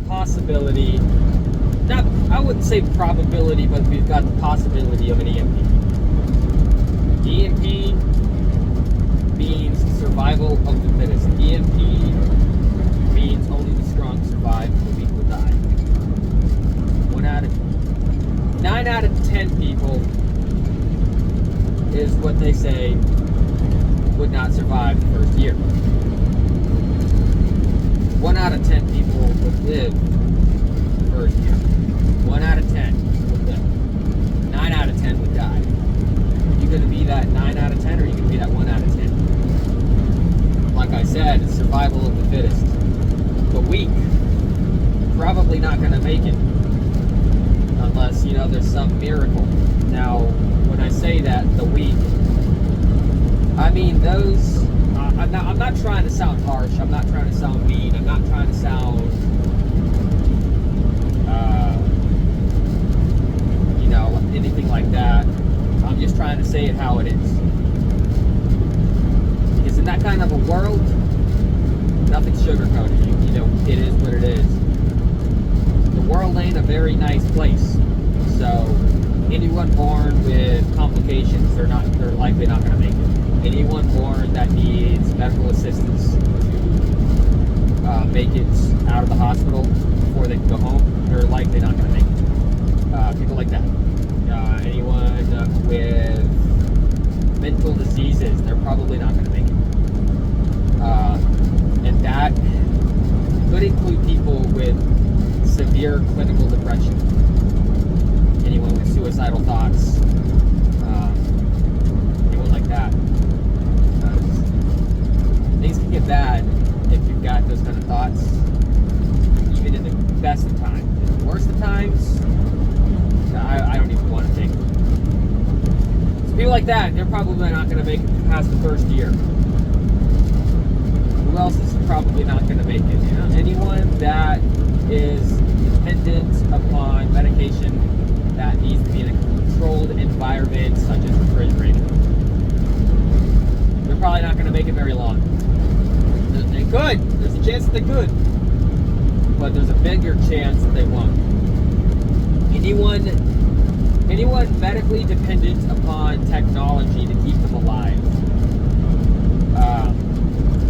possibility, not, I wouldn't say probability, but we've got the possibility of an EMP. EMP means survival of the fittest. EMP means only the strong survive, the weak will die. 9 out of 10 people is what they say would not survive the first year. 1 out of 10 people would live the first year. 1 out of 10 would live. 9 out of 10 would die. Are you going to be that 9 out of 10 or are you going to be that 1 out of 10? Like I said, it's survival of the fittest. The weak, probably not going to make it. Unless, there's some miracle. Now, when I say that, the weak, I mean those, I'm not trying to sound harsh, I'm not trying to sound mean, I'm not trying to sound, anything like that. I'm just trying to say it how it is. Because in that kind of a world, nothing's sugarcoated. It is what it is. The world ain't a very nice place. So anyone born with complications, they're likely not going to make it. Anyone born that needs medical assistance to make it out of the hospital before they can go home, they're likely not going to make it. People like that. Anyone with mental diseases, they're probably not going to make it. And that could include people with severe clinical depression. Anyone with suicidal thoughts, anyone like that. Things can get bad if you've got those kind of thoughts, even in the best of times. In the worst of times, I don't even want to think. So people like that, they're probably not going to make it past the first year. Who else is probably not going to make it? Anyone that is dependent upon medication that needs to be in a controlled environment, such as refrigerated. They're probably not going to make it very long. They could. There's a chance that they could. But there's a bigger chance that they won't. Anyone medically dependent upon technology to keep them alive,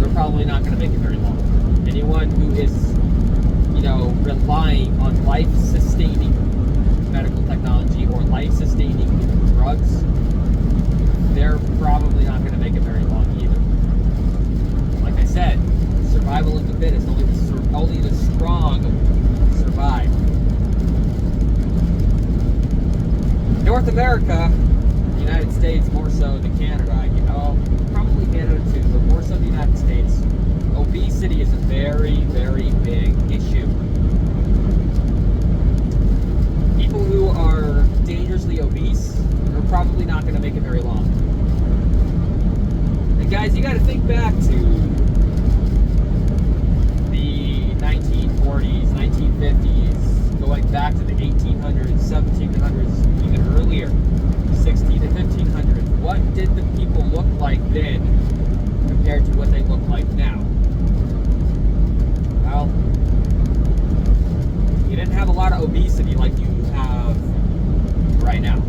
they're probably not going to make it very long. Anyone who is, relying on life-sustaining medical technology or life-sustaining drugs, they're probably not going to make it very long either. Like I said, survival of the fittest. Only the strong survive. North America, the United States more so than Canada, probably Canada too, but more so the United States, obesity is a very, very big issue. People who are dangerously obese are probably not going to make it very long. And guys, you got to think back to the 1940s, 1950s, going back to the 1800s, 1700s, even earlier, 16 to 1500s. What did the people look like then compared to what they look like now? Well, you didn't have a lot of obesity like you have right now.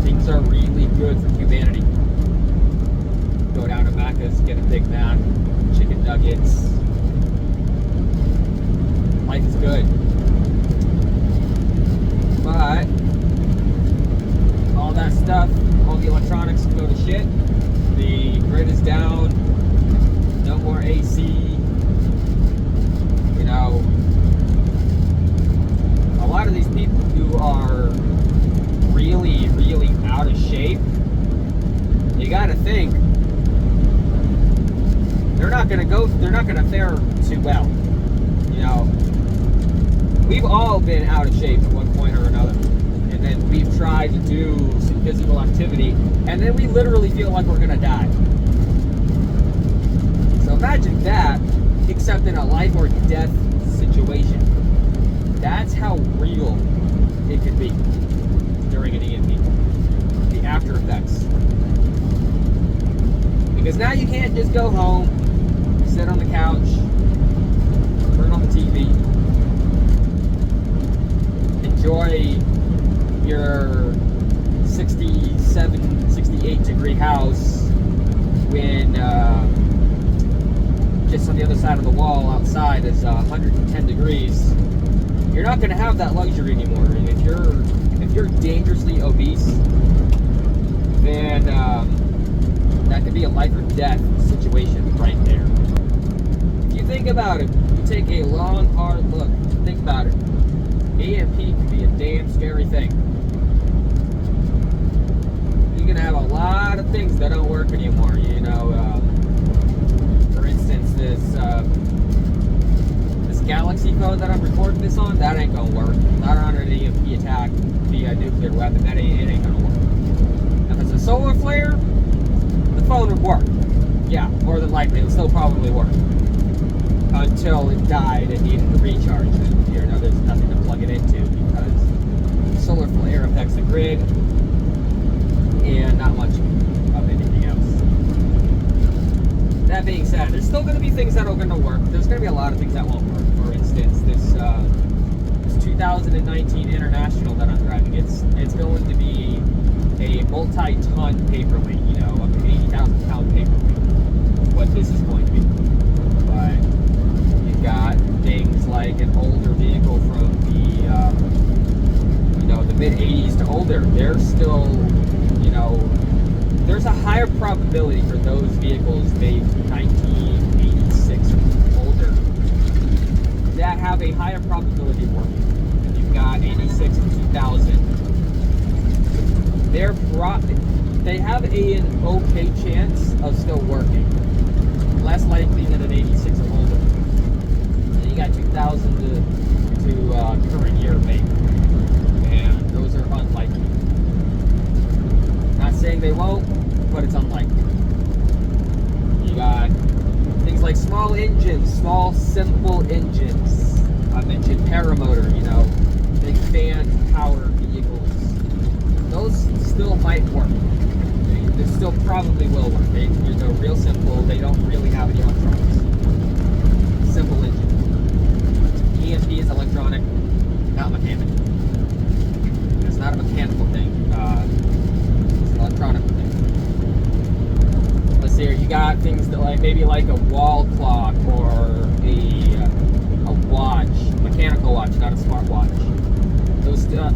Things are really good for humanity. Go down to Macca's, get a Big Mac, chicken nuggets. Life is good. But all that stuff, all the electronics go to shit. The grid is down. No more AC. A lot of these people who are really, really out of shape, you gotta think they're not gonna fare too well. We've all been out of shape at one point or another. And then we've tried to do some physical activity, and then we literally feel like we're gonna die. So imagine that, except in a life or death situation. That's how real it could be during an EMP. The after effects. Because now you can't just go home, sit on the couch, turn on the TV. 98-degree house when just on the other side of the wall outside is 110 degrees. You're not going to have that luxury anymore. And if you're dangerously obese, then that could be a life or death situation right there. If you think about it, you take a long, hard look, think about it. EMP can be a damn scary thing. You're going to have a lot of things that don't work anymore. You know, for instance, this Galaxy phone that I'm recording this on, that ain't gonna work. Not on an EMP attack via nuclear weapon. It ain't gonna work. If it's a solar flare, the phone would work. Yeah, more than likely, it'll still probably work until it died and needed to recharge. And you know, there's nothing to plug it into because solar flare affects the grid and not much of anything else. That being said, there's still going to be things that are going to work. There's going to be a lot of things that won't work. For instance, this 2019 International that I'm driving, it's going to be a multi-ton paperweight, you know, up to 80,000 pound paperweight. What this is going to be. But you've got things like an older vehicle from the mid 80s to older. They're still, you know, there's a higher probability for those vehicles made 1986 or older that have a higher probability of working. If you've got 86 to 2000, they have an okay chance of still working. Less likely than an 86 or older. And you got 2000 to current year make. And those are unlikely. Not saying they won't, but it's unlikely. You got things like small engines, small simple engines. I mentioned paramotor, you know, big fan power vehicles. Those still might work. They still probably will work. They're real simple. They don't really have any electronics. Simple engine. EMP is electronic, not mechanical. It's not a mechanical thing. It's an electronic thing. Let's see here. You got things that maybe like a wall clock or a watch, mechanical watch, not a smartwatch.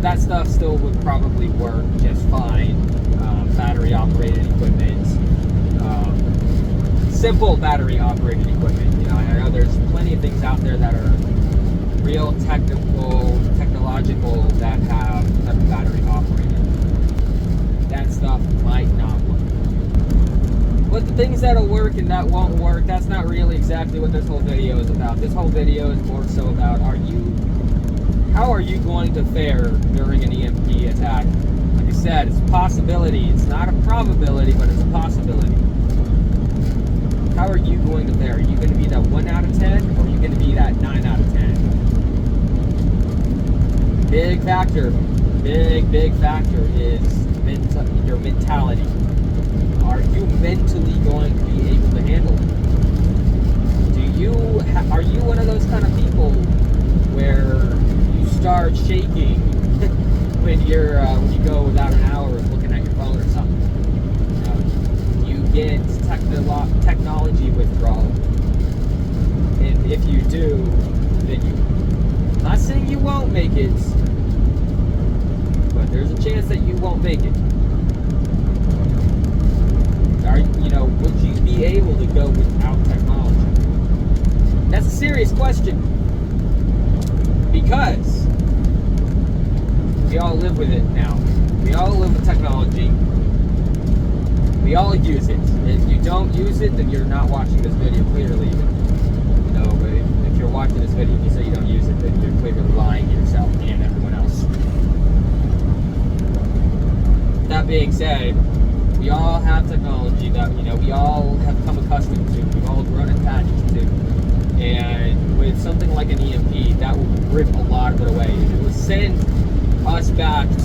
That stuff still would probably work just fine. Battery operated equipment, simple battery operated equipment. You know, I know there's plenty of things out there that are real technological that are battery operated. That stuff might not work. But the things that'll work and that won't work, that's not really exactly what this whole video is about. This whole video is more so about how are you going to fare during an EMP attack? Like I said, it's a possibility. It's not a probability, but it's a possibility. How are you going to fare? Are you going to be that 1 out of 10, or are you going to be that 9 out of 10? Big factor is your mentality. Are you mentally going to be able to handle it? Are you one of those kind of people where you start shaking when you go without an hour of looking at your phone or something? You get technology withdrawal, and if you do, then I'm not saying you won't make it, but there's a chance that you won't make it. Would you be able to go without technology? That's a serious question, because we all live with it now. We all live with technology. We all use it. If you don't use it, then you're not watching this video clearly. But if you're watching this video and you say you don't use it, then you're clearly lying to yourself and everyone else. That being said, we all have technology that we all have come accustomed to. We've all grown attached to. And with something like an EMP, that will rip a lot of it away. It will send us back to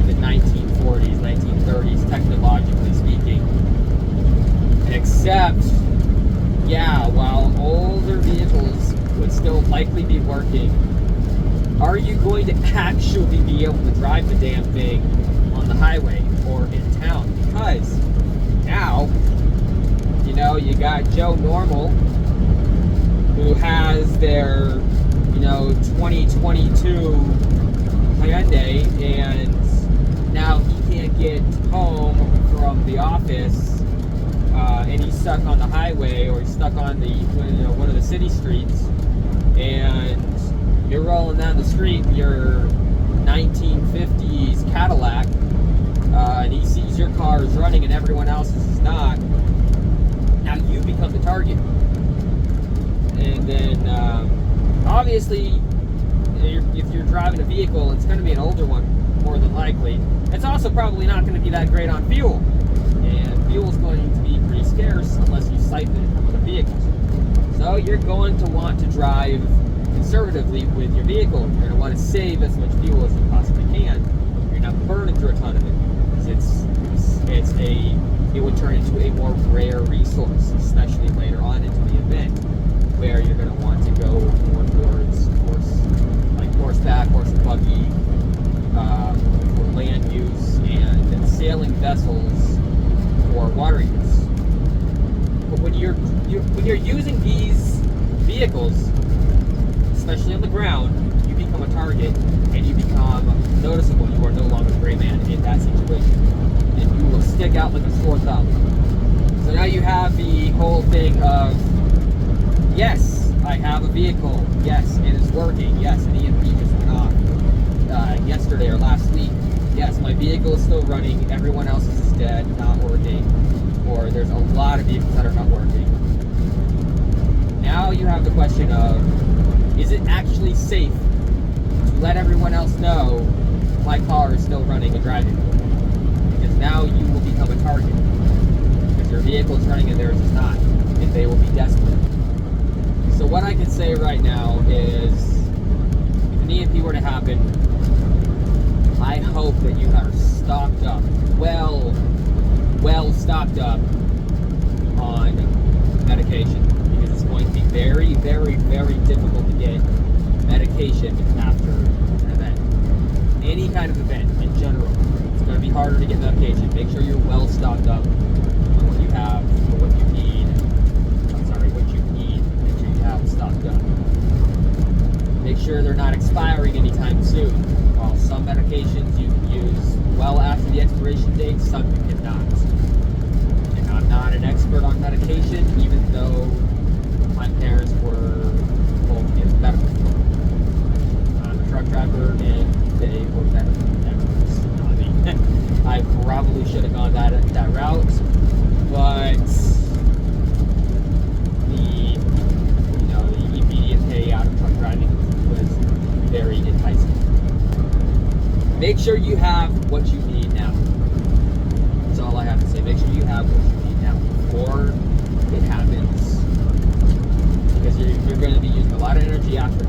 the 1940s, 1930s, technologically speaking. Except, while older vehicles would still likely be working, are you going to actually be able to drive the damn thing on the highway or in town? Because Now, you know, you got Joe Normal, who has their, you know, 2022 Hyundai, and now he can't get home from the office, and he's stuck on the highway, or he's stuck on the, you know, one of the city streets, and you're rolling down the street in your 1950s Cadillac, and he sees your car is running and everyone else's is not. Now you become the target. And then, obviously, if you're driving a vehicle, it's going to be an older one, more than likely. It's also probably not going to be that great on fuel. And fuel is going to be pretty scarce unless you siphon it from other vehicles. So you're going to want to drive conservatively with your vehicle. You're going to want to save as much fuel as you possibly can. You're not burning through a ton of it. It would turn into a more rare resource, especially later on into the event, where you're going to want to go more towards horseback, horse and buggy, for land use, and sailing vessels for water use. But when you're using these vehicles, especially on the ground, you become a target and you become noticeable. You are no longer the gray man in that situation, and you will stick out like a sore thumb. So now you have the whole thing of, yes, I have a vehicle. Yes, it is working. Yes, an EMP just went off yesterday or last week. Yes, my vehicle is still running. Everyone else's is dead, not working, or there's a lot of vehicles that are not working. Now you have the question of, is it actually safe to let everyone else know my car is still running and driving? Because now you will become a target. Because your vehicle is running and theirs is not. And they will be desperate. So what I can say right now is, if an EMP were to happen, I hope that you are stocked up, well stocked up on medication. Because it's going to be very, very, very difficult to get medication after an event. Any kind of event in general, it's going to be harder to get medication. Make sure you're well stocked up on what you have, or what you need. What you need. Make sure you have stocked up. Make sure they're not expiring anytime soon. While some medications you can use well after the expiration date, some you cannot. And I'm not an expert on medication, even though my parents were both in medical school. I'm a truck driver, and they were medical experts. I probably should have gone that route, but the immediate pay out of truck driving was very enticing. Make sure you have what you need now. That's all I have to say. Make sure you have what you need now before it happens. Because you're going to be using a lot of energy after